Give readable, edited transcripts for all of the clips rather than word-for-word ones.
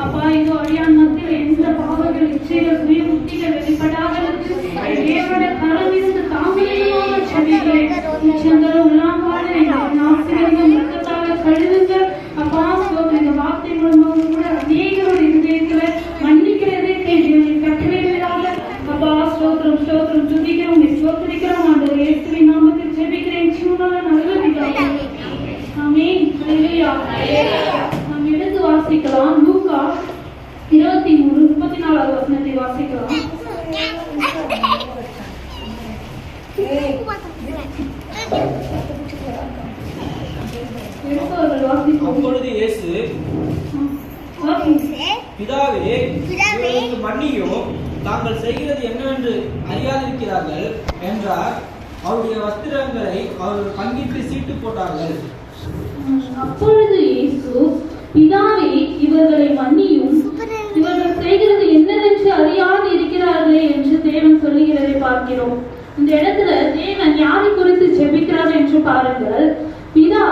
அப்பா இது அழியான் மத்தியில் எந்த பாவங்கள் இச்சைகள் சுய முக்திகள் வெளிப்படாதற்கு தேவனோட கரம் இருந்து தாமியமான செவிகளை நிச்சயங்களும் உள்ளாம்பாடு நாசிரியர்கள் ரத்தத்தால கழுவுங்க. அப்பா இந்த வார்த்தை மூலமாக கூட அநேகரோட இருதயத்துல மன்னிக்கிறதே கட்டளைகளாக அப்பா ஸ்தோத்திரம் ஸ்தோத்திரம் துதிக்கிறோம் ஸ்தோத்திரிக்கிறோம். ஆண்டவர் இயேசுவின் நாமத்தில் ஜெபிக்கிறேன் ஜீவனுள்ள நல்ல பிதாவே. ஆமென். ஹல்லேலூயா. நாம் எடுத்து வாசிக்கலாம். லூக்கா 23:34 வசனத்தை வாசிக்கலாம். அப்பொழுது இயேசு, பிதாவே இவர்களுக்கு மன்னியும், தாங்கள் செய்கிறது என்னவென்று அறியாதிருக்கிறார்கள் என்றார். அவருடைய வஸ்திரங்களை அவர்கள் பங்கிட்டு சீட்டு போட்டார்கள். அப்பொழுது இயேசு, பிதாவே இவர்களை மன்னியும், இவர்கள் செய்கிறது என்னவென்று அறியாது இருக்கிறார்களே என்று தேவன் சொல்லுகிறதை பார்க்கிறோம். இந்த இடத்துல தேவன் யாரை குறித்து ஜெபிக்கிறார் என்று பாருங்கள். பிதா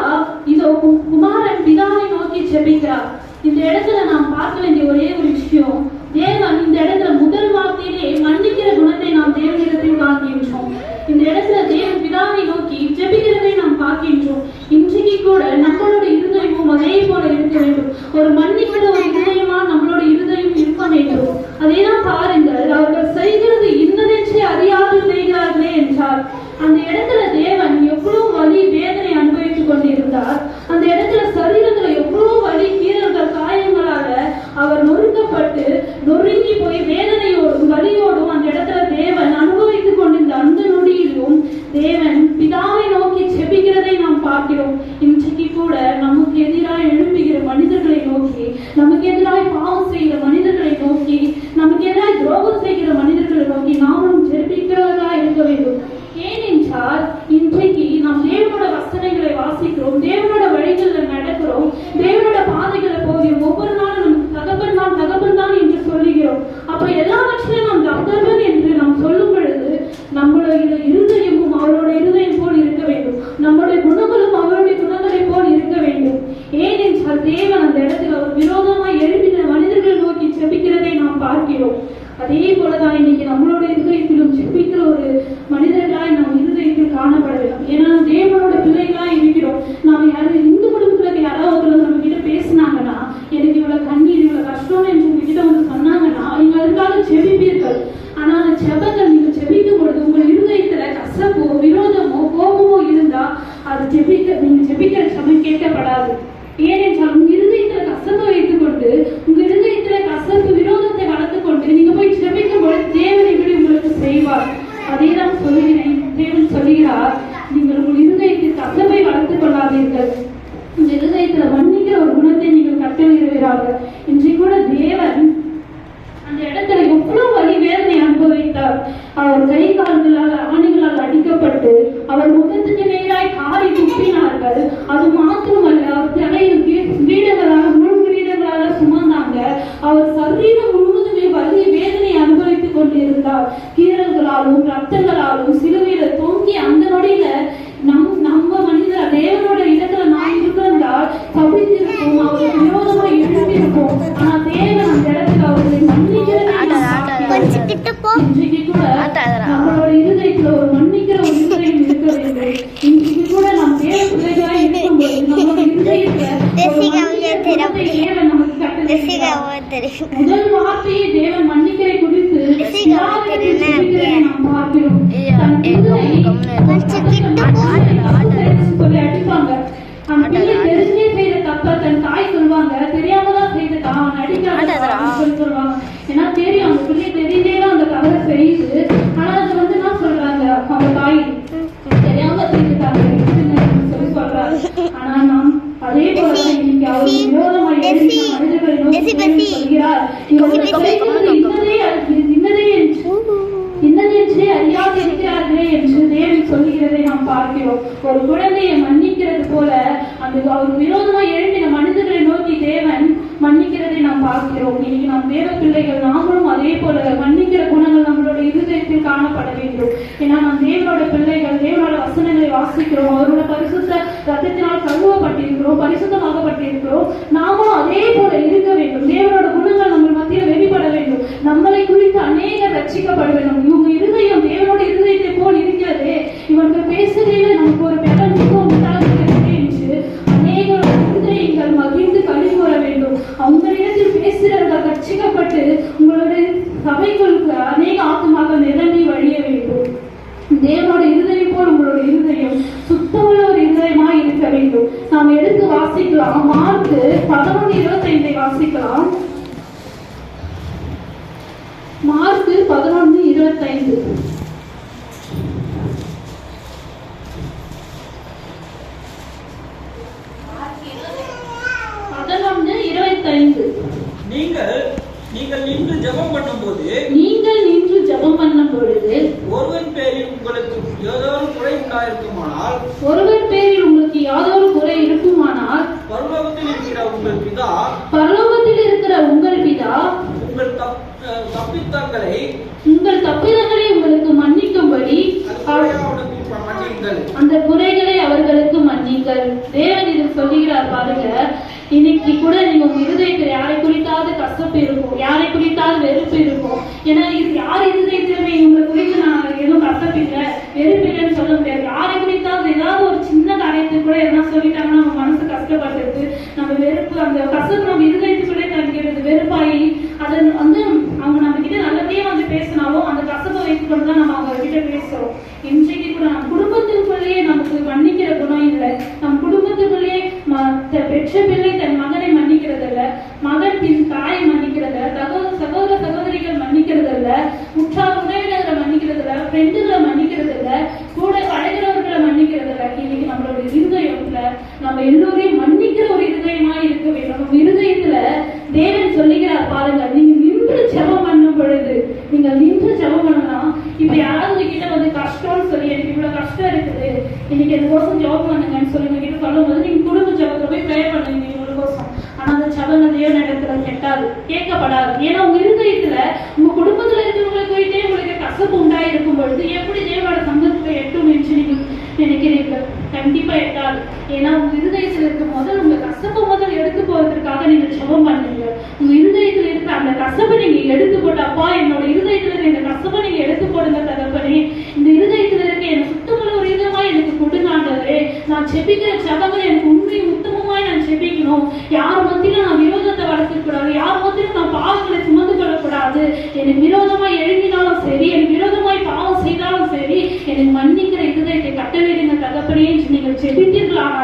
இதோ குமாரன் பிதாவை நோக்கி ஜெபிக்கிறார். இந்த இடத்துல நாம் பார்க்க வேண்டிய ஒரே ஒரு விஷயம், தேவன் இந்த இடத்துல முதல் வார்த்தையிலே மன்னிக்கிற குணத்தை நாம் தேவனிடத்தில் பார்க்கின்றோம். இந்த இடத்துல தேவன் பிதாவை நோக்கி ஜெபிக்கிறதை நாம் பார்க்கின்றோம். இன்றைக்கு கூட நம்மளோட இருதயமும் அதே போல இருக்க வேண்டும். ஒரு மன்னிக்கிற ஒரு இருதயமா நம்மளோட இருதயம் இருக்க வேண்டும். அதேதான் பாருங்கள், அவர்கள் செய்கிறது இன்னதென்றே அறியாது செய்கிறார்களே என்றார். அந்த இடத்துல தேவன் எவ்வளவு வலி வேதனை அனுபவித்துக் கொண்டிருந்தார். அந்த இடத்துல சரீரத்துல எவ்வளவு வலி கீறல்கள் காயங்களால அவர் நொறுக்கப்பட்டு நொறுங்கி போய் வேதனையோடும் வலியோடும் அந்த இடத்துல தேவன் அனுபவித்துக் கொண்டிருந்த அந்த நொடியிலும் தேவன் பிதாவை நோக்கி ஜெபிக்கிறதை நாம் பார்க்கிறோம். இன்றைக்கு கூட நமக்கு எதிராக எழும்புகிற மனிதர்களை நோக்கி, நமக்கு எதிராக பாவம் செய்கிற மனிதர்களை நோக்கி, நமக்கு எதிராக துரோகம் செய்கிற மனிதர்களை நோக்கி நாமும் ஜெபிக்கிறவர்களா இருக்க வேண்டும். ஏனென்றால் இன்றைக்கு நாம் தேவனோட வசனங்களை வாசிக்கிறோம், தேவனோட வழிகளில் நடக்கிறோம், தேவனோட பாதைகளை போகிறோம். ஒவ்வொரு நாளும் நமக்கு தகப்பன் தான் தகப்பன் தான் என்று சொல்லுகிறோம். அப்ப எல்லாவற்றிலும் நாம் தகப்பன் என்று நாம் சொல்லும் பொழுது நம்மளுடைய இருதயமும் அவரோட இருதயம் போல் இருக்க வேண்டும். நம்முடைய குணங்களும் அவருடைய குணங்களை போல் இருக்க வேண்டும். ஏனென்றால் தேவன் அந்த இடத்தில் ஒரு விரோதமாய் எழுப்பின மனிதர்களை நோக்கி ஜெபிக்கிறதை நாம் பார்க்கிறோம். அதே போலதான் இன்னைக்கு நம்மளோட இருதயத்திலும் ஜெபிக்கிற ஒரு மனிதர்களாய் நாம் இருதயத்தில் காணப்பட வேண்டும். ஏன்னா தேவனோட பிள்ளைகளாய் இருக்கிறோம். நாம் யாரும் இந்து குடும்பத்துல யாராவது நம்ம கிட்ட பேசினாங்கன்னா, எனக்கு இவ்வளவு கண்ணீர் இவ்வளவு கஷ்டம் என்று உங்ககிட்ட வந்து சொன்னாங்கன்னா நீங்க அதுக்காக ஜெபிப்பீர்கள். ஆனா அந்த ஜெபங்கள் நீங்க ஜெபிக்கும் பொழுது உங்கள் இருதயத்துல கசப்போ விரோதமோ கோபமோ இருந்தா அது நீங்க ஜெபிக்கிற ஜெபம் கேட்கப்படாது. ஏனென்றால் உங்க இருதயத்துல கசப்பை வைத்துக் கொண்டு, உங்க இருதயத்துல கசப்பு விரோதத்தை வளர்த்துக் கொண்டு நீங்க போய் ஜெபிக்கும் பொழுது தேவன் இப்படி உங்களுக்கு செய்வார். அதேதான் சொல்லுகிறேன். தேவன் சொல்லுகிறார், நீங்கள் உங்கள் இருதயத்தில் கசப்பை வளர்த்துக் கொள்ளாதீர்கள், உங்க இருதயத்துல மன்னிக்கிற ஒரு குணத்தை நீங்கள் கட்டளையிடுகிறார்கள். இன்றைக்கு கூட தேவன் அந்த இடத்துல எவ்வளவு வலி வேதனை அனுபவித்தார். அவர் கை கால்களால் ஆணிகளால் அடிக்கப்பட்டு அவர் முகத்துக்கு நேராய் காரி துப்பினார்கள். அது மாத்திரமல்ல, அவர் தலையில் வீடுகளால் முழு வீடுகளால சுமந்தாங்க. அவர் சரீரம் முழுவதுமே வலி வேதனை அனுபவித்துக் கொண்டிருந்தார். கீரல்களாலும் ரத்தங்களாலும் சிலுவையில தொங்கி அந்த நொடியில நம்ம மனிதர் தேவனோட இடத்துல நாம் இருந்தால் தப்பித்திருப்போம், அவருக்கு விரோதமாக எழுப்பியிருப்போம். ஆனா தேவன் அந்த இடத்துல அவர்களை மன்னிக்கிறதை இன்றைக்கு கூட நம்மளோட இருதயத்துல ஒரு மன்னிக்கிற ஒரு இருதயம் இருக்க வேண்டும். இன்றைக்கு கூட நாம் தேவ பிள்ளைகளாய் இருக்கும்போது நம்மளோட இருதயத்துல தேவன் நமக்கு கட்டளை முதல் வார்த்தையை தேவன் மன்னிக்கிற குறித்து நாம் பார்க்கிறோம். சொல்லி அடிப்பாங்க. அந்த பிள்ளை தெரிஞ்சே செய்த தப்ப தன் தாய் சொல்லுவாங்க, தெரியாமதான் செய்த அவன் அடிக்கிறான் சொல்லுவாங்க. ஏன்னா தெரியும், அந்த பிள்ளை தெரிஞ்சேதான் அந்த தவறை செய்யுது. ஆனா அது வந்து என்ன சொல்றாங்க, அவங்க தாய் தெரியாம செய்துட்டாங்க சொல்லி சொல்றாங்க. ஆனா நாம் அதே போல இன்னைக்கு அவர் விரோதமாக மனிதர்களை நோக்கி சொல்கிறார், இன்னதென்றே அறியாது இருக்கிறார்களே என்று தேவன் சொல்லுகிறதை நாம் பார்க்கிறோம். ஒரு குழந்தையை மன்னிக்கிறது போல அந்த அவர் விரோதமாக எழுப்பின மனிதர்களை நோக்கி தேவன் மன்னிக்கிறதை நாம் பார்க்கிறோம். இன்னைக்கு நாம் தேவ பிள்ளைகள் நாமளும் அதே போல மன்னிக்கிற குணங்கள் நம்மளுடைய இருதயத்தில் காணப்பட வேண்டும். ஏன்னா நாம் தேவனோட பிள்ளைகள், தேவனோட வசனங்களை வாசிக்கிறோம், அவரோட பரிசுத்த ரத்தத்தினால் கழுவப்பட்டிருக்கிறோம், பரிசுத்தமாகப்பட்டிருக்கிறோம். நாமும் அதே போல இருக்க வேண்டும். தேவனோட குணங்கள் நம்ம மத்தியில் வெளிப்பட வேண்டும். நம்மளை குறித்து அநேகர் ரட்சிக்கப்பட வேண்டும். இவங்க இருதயம் தேவனோட இருதயத்தை போல் இருக்கிறது, இவங்க பேசுறதுல நமக்கு ஒரு பெரும் என்று அநேகரோட இருதயங்கள் மகிழ்ந்து கழிவுற வேண்டும். அவங்களிடத்தில் பேசுகிறவர்கள் ரட்சிக்கப்பட்டு உங்களுடைய சபைகளுக்கு அநேக ஆத்மாக நிரம்பி வழிய வேண்டும். தேவனோட இருதயம் போல் உங்களோட இருதயம் சுத்தமுள்ள ஒரு இருதயமாய் இருக்க வேண்டும். நாம் எடுத்து வாசிக்கலாம். மார்க்கு 11:25 வாசிக்கலாம். மார்க்கு 11:25. நீங்கள் நின்று ஜெபம் பண்ணும்போது ஒருவன் பேரில் உங்களுக்கு ஏதாவது குறை இருக்குமானால் பரலோகத்தில் இருக்கிற உங்கள் பிதா உங்கள் தப்பிதங்களை உங்களுக்கு மன்னிக்கும்படி அந்த குறைகளை அவர்களுக்கு மன்னிங்கள். தேவன் இது சொல்லுகிறார் பாருங்க. இன்னைக்கு கூட நீங்க உங்க இருதயத்தில் யாரை குறித்தாவது கசப்பு இருக்கும், யாரை குறித்தாவது வெறுப்பு இருக்கும். ஏன்னா இது யார் இருதயத்திலுமே உங்களை குறித்து நான் எதுவும் கசப்பில்லை வெறுப்பில்லைன்னு சொல்ல முடியாது. யாரை குறித்தாவது ஏதாவது ஒரு சின்ன காரியத்தை கூட என்ன சொல்லிட்டாங்கன்னா நம்ம மனசு கஷ்டப்படுறது, நம்ம வெறுப்பு, அந்த கசப்பு நம்ம இருதயத்துக்குள்ளே தங்கிடுது, வெறுப்பாயி அதை வந்து அவங்க நம்ம கிட்ட நல்லதே வந்து பேசினாலும் அந்த கசப்பை வைத்துக்கொண்டு தான் நம்ம அவங்க கிட்ட பேசுறோம். இன்றைக்கு கூட நம்ம குடும்பத்துக்குள்ளேயே நமக்கு மன்னிக்கிற குணம் இல்லை. நம் குடும்பத்துக்குள்ளேயே பெற்ற பிள்ளை தன் மகனை மன்னிக்கிறதில்ல, மகன் பின் தாயை மன்னிக்கிறதில்ல, சகோதர சகோதரிகள் மன்னிக்கிறதில்ல, உற்றார் உறவினர்களை மன்னிக்கிறதில்ல, ஃப்ரெண்டுகளை மன்னிக்கிறதில்ல, கூட பழகிறவர்களை மன்னிக்கிறதில்ல. இன்னைக்கு நம்மளோட இருதயத்துல நம்ம எல்லோரையும் மன்னிக்கிற ஒரு இருதயமா இருக்க வேண்டும். நம்ம இருதயத்துல தேவன் சொல்லுகிறார் பாருங்க, நீங்க நின்று ஜெபம் பண்ணும் பொழுது, நீங்க நின்று ஜெபம் பண்ணலாம். இப்ப யாராவது கிட்ட வந்து கஷ்டம்னு சொல்லி எனக்கு இவ்வளவு கஷ்டம் இருக்குது, இன்னைக்கு எனக்கோசம் ஜெபம் பண்ணுங்கன்னு சொல்லி உங்க கிட்ட சொல்லும் போது நீங்க குடும்ப ஜெபத்துல போய் ப்ரே பண்ணுவீங்க இவங்களுக்கோசம். ஆனா அந்த ஜெபங்கள் தேவன் இடத்துல கெட்டாது, கேட்கப்படாது. ஏன்னா உங்க இருதயத்துல உங்க குடும்பத்துல இருக்கிறவங்களுக்கு போயிட்டே உங்களுக்கு கசப்பு உண்டாயிருக்கும் பொழுது எப்படி தேவனோட சங்கத்துல எட்டும் என்று நீங்க நினைக்கிறீர்கள்? கண்டிப்பா எட்டாது. ஏன்னா உங்க இருதயத்துல இருக்க முதல் உங்க கசப்பை முதல் எடுத்து போவதற்காக நீங்க ஜெபம் பண்ணுங்க. உங்க இருதயத்துல இருக்க அந்த கசப்பை நீங்க எடுத்து போட்டப்பா, என்னோட இருதயத்துல இருக்க இந்த கசப்பை நீங்க எடுத்து போடுங்க தகப்பனே. இந்த இருதயத்துல இருக்க எனக்கு சுத்தமுள்ள ஒரு இதமா எனக்கு கொடுங்காண்டவரே. நான் செபிக்கிற ஜெபங்கள் எனக்கு உண்மை உத்தமமாய் நான் செபிக்கணும். யார் மத்தியிலும் நான் விரோதத்தை வளர்க்க கூடாது, யார் மத்தியிலும் நான் பாவங்களை சுமந்து கொள்ளக்கூடாது. எனக்கு விரோதமாய் எழுதினாலும் சரி, எனக்கு விரோதமாய் பாவம் செய்தாலும் சரி, எனக்கு மன்னிக்கிற இருதயத்தை கட்டளையிடுங்க தகப்பனே என்று நீங்கள் செபித்தீர்களானால்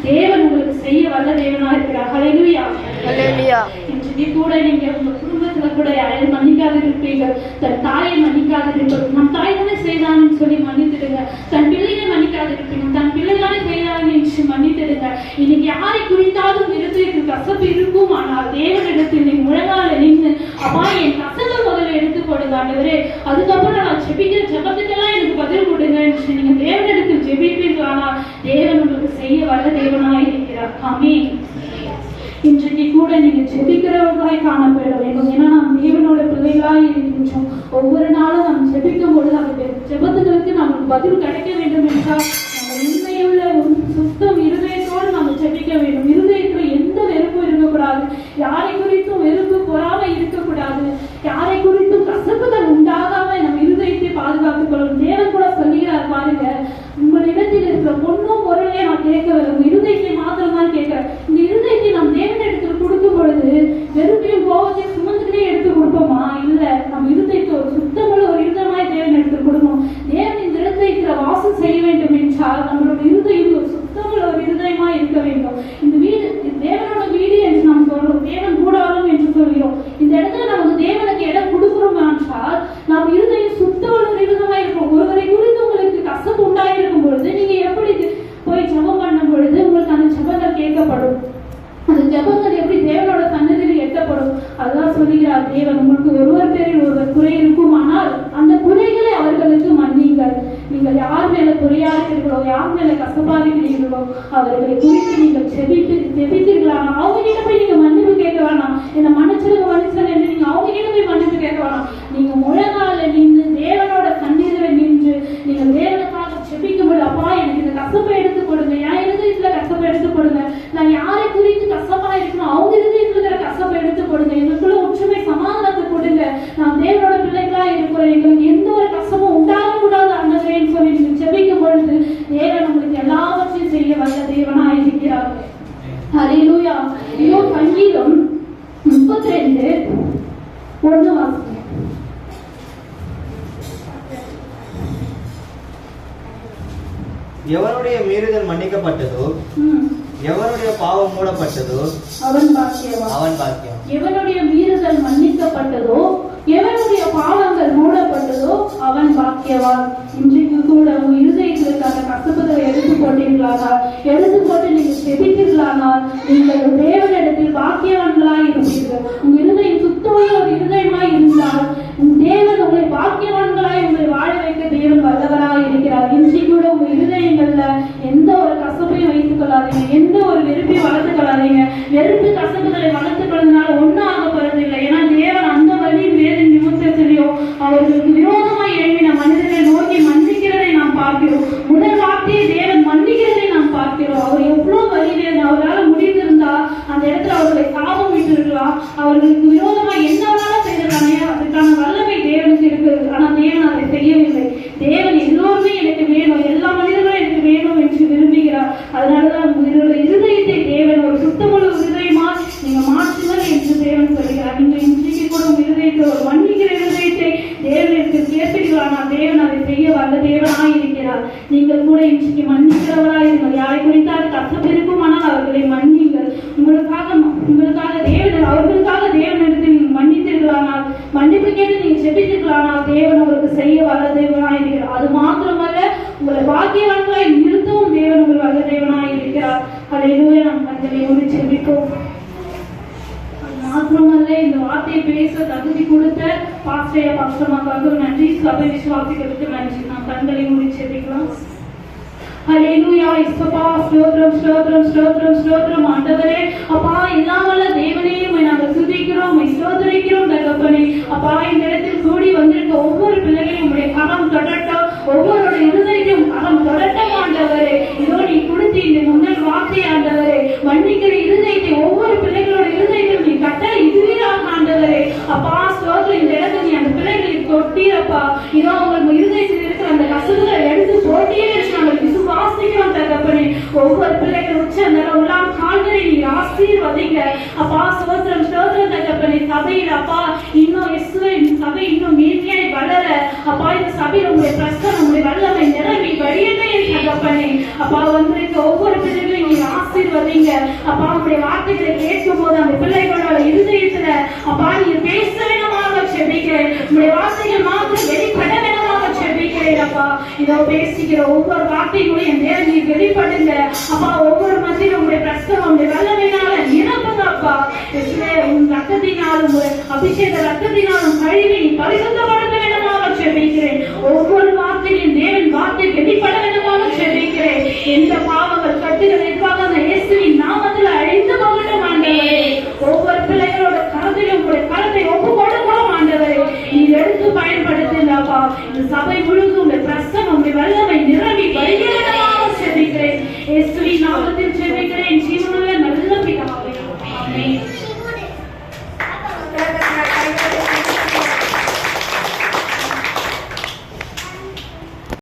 தேவன் உங்களுக்கு செய்ய வல்ல தேவனா இருக்கிறார். ஹல்லேலூயா. இன்றைக்கு கூட நீங்க உங்க குடும்பத்துல கூட யாரையும் மன்னிக்காது இருப்பீர்கள். தன் தாயை மன்னிக்காது இருப்பீர்கள். நம் தாய் தானே செய்தான்னு சொல்லி மன்னித்துடுங்க. தன் பிள்ளையை மன்னிக்காது இருப்பீங்க. தன் பிள்ளை தானே செய்தாங்க என்று மன்னித்துடுங்க. இன்னைக்கு யாரை குறித்தாலும் இருதயத்தில் கசப்பு இருக்கும், ஆனால் தேவனிடத்தில் நீ முழங்கால நின்று அப்பா என் கசப்பை முதல்ல எடுத்து கொடுங்க ஆண்டவரே, அதுக்கப்புறம் நான் ஜெபிக்கிற ஜெபத்துக்கெல்லாம் எனக்கு பதில் கொடுங்க என்று நீங்க தேவனிடத்தில் ஜெபிப்பீர்களானால் தேவன் உங்களுக்கு செய்ய வல்ல தேவனாய் இருக்கிறார். ஆமென். இன்றைக்கு கூட நீங்க ஜெபிக்கிறவர்களாய் காணப்பட வேண்டும். ஏன்னா நாம் தேவனோட பிள்ளைகளாய் இருக்கின்றோம். ஒவ்வொரு நாளும் நாம் ஜெபிக்கும் பொழுது அந்த ஜெபத்துகளுக்கு நமக்கு பதில் கிடைக்க வேண்டும் என்றால் நம்ம உண்மையுள்ள சுத்தம் இருதயத்தோடு நம்ம ஜெபிக்க வேண்டும். இருதயத்துல எந்த வெறுப்பும் இருக்கக்கூடாது, யாரை குறித்தும் வெறுப்பு பொறாமை இருக்கக்கூடாது, யாரை குறித்தும் கசப்புகள் உண்டாகாம நம்ம இருதயத்தை பாதுகாத்துக் கொள்ளும். தேவன் கூட சொல்லுகிறார் பாருங்க, உங்களிடத்தில் இருக்கிற பொண்ணும் பொருளையே நான் கேட்கவில்லை, உங்க இருதயத்தை மாத்திரம் தான் கேட்கிறேன். இந்த இருதயத்தை நாம் தேவனிடத்தில் கொடுக்கும் பொழுது வெறுப்பையும் கோபத்தையும் சுமந்துக்கிட்டே எடுத்து கொடுப்போமா? இல்ல, நம்ம இருதயத்தை ஒரு சுத்தமுள்ள ஒரு இருதயமாய் தேவனிடத்தில் கொடுப்போம். தேவன் இந்த இருதயத்துல வாசம் செய்ய வேண்டும் என்றால் நம்மளோட இருதயம் ஒரு சுத்தமுள்ள ஒரு இருதயமாய் இருக்க வேண்டும். இந்த வீடு தேவனோட வீடு என்று நாம் சொல்றோம், தேவன் கூடாரம் என்று சொல்கிறோம். இந்த இடத்துல நமக்கு தேவனுக்கு இடம் கொடுக்கிறோம் என்றால் நாம் இருதயம் சுத்தமுள்ள ஒரு இருதயமாய் இருப்போம். ஒருவரை குறித்து உங்களுக்கு கசப்பு உண்டாயிருக்கும் பொழுது நீங்க எப்படி போய் ஜெபம் பண்ணும் பொழுது உங்களுக்கு அந்த ஜெபங்கள் கேட்கப்படும். அந்த ஜெபங்கள் எப்படி தேவனோட சன்னதியில் எட்டப்படும்? அதுதான் சொல்லுகிறார் தேவன், உங்களுக்கு ஒருவர் பேரில் ஒருவர் குறை இருக்குமானால் அந்த குறைகளை அவர்களுக்கு மன்னிங்கள். நீங்கள் யார் மேல குறையாகிறீர்களோ, யார் மேல கசப்பாகிறீர்களோ அவர்களை குறித்து நீங்கள் ஜெபித்தீர்களானா அவங்க கிட்ட போய் நீங்க மன்னிப்பு கேட்க வேணாம். என்ன மன்னிச்சிருங்க என்று நீங்க அவங்க கிட்ட போய் மன்னிப்பு கேட்க வேணாம். நீங்க முழங்கால நின்று தேவனோட சந்நிதியில நின்று நீங்க தேவனுக்காக செபிக்கும்போது, அப்பா எனக்கு இந்த கசப்பை எடுத்து கொடுங்க, என் இருதயத்துல கசப்பை எடுத்து கொடுங்க, நான் யாரை குறித்து கசப்பா இருக்கணும் அவங்க இருதயத்துல இருக்கிற கசப்பை எடுத்து கொடுங்க, எங்களுக்குள்ள ஒற்றுமை சமாதானத்தை கொடுங்க, நான் தேவனோட பிள்ளைகளா இருக்கிறோம், எங்களுக்கு எந்த ஒரு கசமும் உண்டாகக்கூடாது ஆண்டவரேன்னு சொல்லி நீங்க செபிக்கும் பொழுது தேவன் உங்களுக்கு எல்லாவற்றையும் செய்ய வல்ல தேவனா இருக்கிறார். ஹல்லேலூயா. இதோ சங்கீதம் 32:1 வாசிங்க. எவனுடைய மீறுதல் மன்னிக்கப்பட்டதோ, எவனுடைய பாவம் மூடப்பட்டதோ அவன் பாக்கியவான். அவன் பாக்கியம். எவனுடைய மீறுதல் மன்னிக்கப்பட்டதோ, எவனுடைய பாவங்கள் மூடப்பட்டதோ அவன் பாக்கியவான். இன்றைக்கு கூட உங்க இருதயத்திற்கான கசப்புகளை எடுத்துக்கொண்டீர்களானால், எடுத்துக்கொண்டு நீங்க செபித்தீர்களானால் நீங்கள் தேவனிடத்தில் பாக்கியவான்களாய் இருப்பீர்கள். உங்க இருதயம் சுத்தமான ஒரு இருதயமாய் இருந்தால் தேவன் உங்களை பாக்கியவான்களாய் உங்களை வாழ வைக்க தேவன் வல்லவராய் இருக்கிறார். இன்றைக்கு கூட உங்க இருதயங்கள்ல எந்த ஒரு கசப்பையும் வைத்துக் கொள்ளாதீங்க, எந்த ஒரு வெறுப்பையும் வளர்த்துக் கொள்ளாதீங்க. வெறுப்பு கசப்புகளை வளர்த்துக் கொள்வதனால ஒன்றும் ஆக போறதில்லை. ஏன்னா தேவன் அந்த வழி வேறு நிமித்தத்திலையும் அவர்களுக்கு விரோதமாய் எழுப்பின மனிதர்களை நோக்கி மன்னிக்கிறதை நாம் பார்க்கிறோம். முதல் வார்த்தையை தேவன் மன்னிக்கிறதை நாம் பார்க்கிறோம். அவர் எவ்வளவு வழி வேணும், அவரால் முடிந்திருந்தா அந்த இடத்துல அவர்களை சாபம் விட்டிருக்கலாம், அவர்களுக்கு விரோதமாய் என்ன வேணாலும் செய்திருக்காங்க. அதுக்கான வல்லமை தேவனுக்கு இருக்கிறது. ஆனா தேவன் அதை செய்யவில்லை. தேவன் எல்லோருமே எனக்கு வேணும், எல்லா மனிதர்களும் எனக்கு வேணும் என்று விரும்புகிறார். அதனாலதான் உங்களுடைய இருதயத்தை தேவன் ஒரு சுத்தமுள்ள இருதயமா நீங்க மாற்றுங்கள் என்று தேவன் சொல்கிறார். நீங்க இன்றைக்கு கூட உங்க இருதயத்தை ஒரு மன்னிக்கிற இருதயத்தை தேவனுக்கு சேர்ப்பீர்களானால் தேவன் அதை செய்ய வல்ல தேவனாய் இருக்கிறார். நீங்கள் கூட இன்றைக்கு மன்னிக்கிறவராய் இருங்கள். யாரை குறித்தால் கசப்பு இருக்குமானால் அவர்களை மன்னிங்கள். உங்களுக்காக தேவன் அவர்களுக்காக தேவனிடத்தில் நீங்கள் மன்னித்தீர்களானால், மன்னிப்பு கேட்டு நீங்க செபித்தீர்களானால் தேவன் அவருக்கு செய்ய வல்ல தேவனாய் இருக்கிறார். அது மாத்திரமல்ல, உங்களை பாக்கியவான்களாய் நிறுத்தவும் தேவன் உங்கள் வல்ல தேவனாய் இருக்கிறார். ஹல்லேலூயா. நாம் கண்களை மூடி செபிப்போம். மாத்திரமல்ல, இந்த வார்த்தையை பேச தகுதி கொடுத்த பாஸ்டர்மாக்காக நன்றி, சபை விசுவாசிகளுக்கு நன்றி. நாம் கண்களை மூடி செபிக்கலாம். ஹல்லேலூயா. இயேசுப்பா, ஸ்தோத்திரம் ஸ்தோத்திரம் ஸ்தோத்திரம் ஸ்தோத்திரம். ஆண்டவரே, அப்பா இல்லாமல்ல தேவனே நாங்கள் துதிக்கிறோம், ஸ்தோத்திரிக்கிறோம் தகப்பனே. அப்பா இந்த இடத்தில் கூடி வந்திருக்க ஒவ்வொரு பிள்ளைகளையும் உங்களுடைய கரம் தொடட்டும், ஒவ்வொரு இருதயத்தையும் கரம் தொடட்டும் ஆண்டவரே. இதோ நீ கொடுத்து இந்த முதல் வார்த்தை ஆண்டவரே, மன்னிக்கிற இருதயத்தை ஒவ்வொரு பிள்ளைகளோட இருதயத்தையும் நீ கட்டளை இதுவீராக ஆண்டவரே. அப்பா ஸ்தோத்திரம். இந்த இடத்துல நீ அந்த பிள்ளைகளுக்கு தொட்டீரப்பா. இதோ உங்கள் இருதயத்தில் இருக்கிற அந்த கசப்புகளை எடுத்து போட்டியே நாங்கள் விசுவாசிக்கிறோம் தகப்பனே. ஒவ்வொரு பிள்ளைகள் உச்ச நிலவுலாம் கால்களை நீ ஆசீர்வதிங்க அப்பா. ஸ்தோத்திரம் ஸ்தோத்திரம் தகப்பனே. சபையில் அப்பா இன்னும் சபை இன்னும் மேன்மையாய் வளர அப்பா, இந்த சபையில் உங்களுடைய பிரசன்னம் உங்களுடைய வல்லமை நிரம்பி வழியமே தகப்பனே. அப்பா வந்திருக்க ஒவ்வொரு பிள்ளைகளையும் நீ ஆசீர்வதிங்க அப்பா. உங்களுடைய வார்த்தைகளை கேட்கும் போது அந்த பிள்ளைகளோட இருதயத்துல அப்பா நீ பேச வேணுமாக செபிக்கிறேன். உங்களுடைய வார்த்தைகள் மாத்திரம் வெளிப்பட வேணுமாக செபிக்கிறேன் அப்பா. இதோ பேசுகிற ஒவ்வொரு வார்த்தைகளையும் நேரம் நீ வெளிப்படுங்க அப்பா. ஒவ்வொரு மத்தியிலும் உங்களுடைய பிரசன்னம் உங்களுடைய வல்லமையினால நிரப்புங்க அப்பா. உன் ரத்தத்தினாலும் அபிஷேக ரத்தத்தினாலும் கழுவி நீ பரிசுத்தப்படுத்த வேண்டுமாக செபிக்கிறேன். ஒவ்வொரு வார்த்தையிலும் தேவன் வார்த்தை வெளிப்பட வேண்டுமாக செபிக்கிறேன். எந்த பாவங்கள் கட்டுகள் இருப்பாங்க அந்த இயேசுவின் நாமத்தில் அழிந்து போகட்டும் ஆண்டவரே. ஒவ்வொரு பிள்ளைகளோட கரத்திலும் உங்களுடைய கரத்தை ஒப்பு கொடுக்கிறோம் ஆண்டவரே. நீ எடுத்து பயன்படுத்துங்கப்பா. இந்த சபை முழு